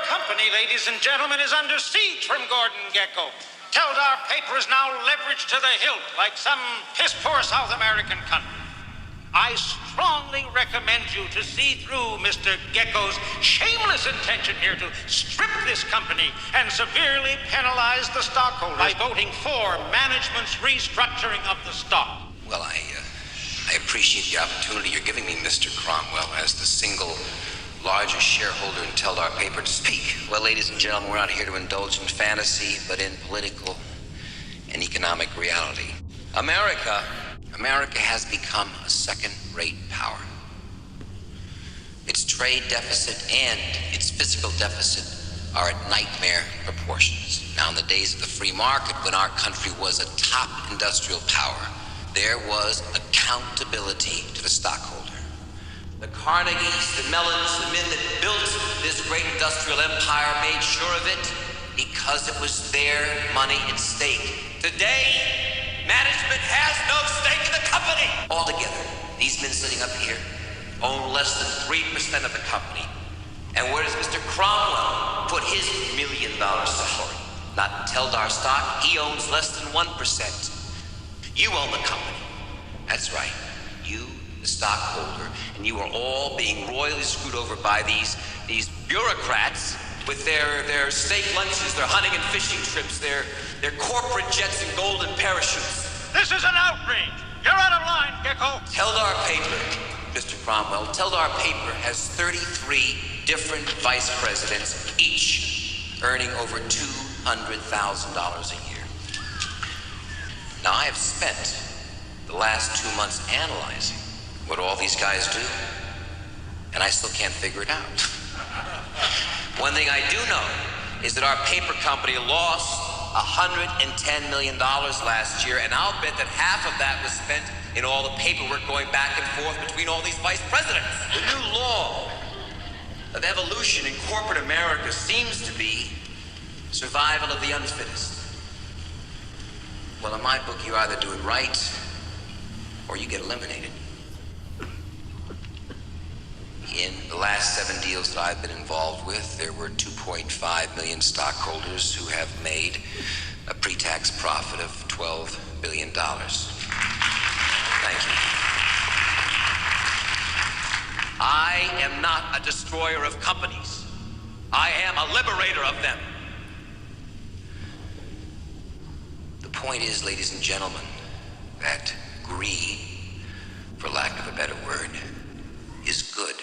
company, ladies and gentlemen, is under siege from Gordon Gekko. Teldar paper is now leveraged to the hilt like some piss-poor South American country. I strongly recommend you to see through Mr. Gekko's shameless intention here to strip this company and severely penalize the stockholders by voting for management's restructuring of the stock. Well, I appreciate the opportunity you're giving me, Mr. Cromwell, as the single largest shareholder in Teldar paper to speak. Well, ladies and gentlemen, we're not here to indulge in fantasy, but in political and economic reality. America has become a second-rate power. Its trade deficit and its fiscal deficit are at nightmare proportions. Now, in the days of the free market, when our country was a top industrial power, there was accountability to the stockholder. The Carnegies, the Mellons, the men that built this great industrial empire made sure of it because it was their money at stake. Today, management has no stake in the company. Altogether, these men sitting up here own less than 3% of the company. And where does Mr. Cromwell put his $1 million salary? Not in Teldar stock. He owns less than 1%. You own the company. That's right. You, the stockholder, and you are all being royally screwed over by these bureaucrats with their steak lunches, their hunting and fishing trips, their corporate jets and golden parachutes. This is an outrage. You're out of line, Gekko. Teldar paper, Mr. Cromwell, Teldar paper has 33 different vice presidents, each earning over $200,000 a year. Now, I have spent the last 2 months analyzing what all these guys do, and I still can't figure it out. One thing I do know is that our paper company lost $110 million last year, and I'll bet that half of that was spent in all the paperwork going back and forth between all these vice presidents. The new law of evolution in corporate America seems to be survival of the unfittest. Well, in my book, you either do it right or you get eliminated. In the last 7 deals that I've been involved with, there were 2.5 million stockholders who have made a pre-tax profit of $12 billion. Thank you. I am not a destroyer of companies. I am a liberator of them. The point is, ladies and gentlemen, that greed, for lack of a better word, is good.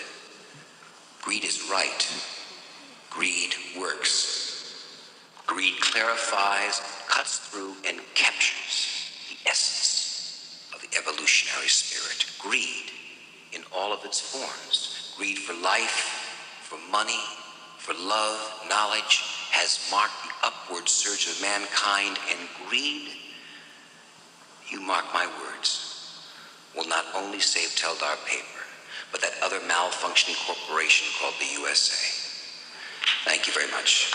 Greed is right. Greed works. Greed clarifies, cuts through, and captures the essence of the evolutionary spirit. Greed in all of its forms. Greed for life, for money, for love, knowledge, has marked the upward surge of mankind, and greed, you mark my words, will not only save Teldar paper, but that other malfunctioning corporation called the USA. Thank you very much.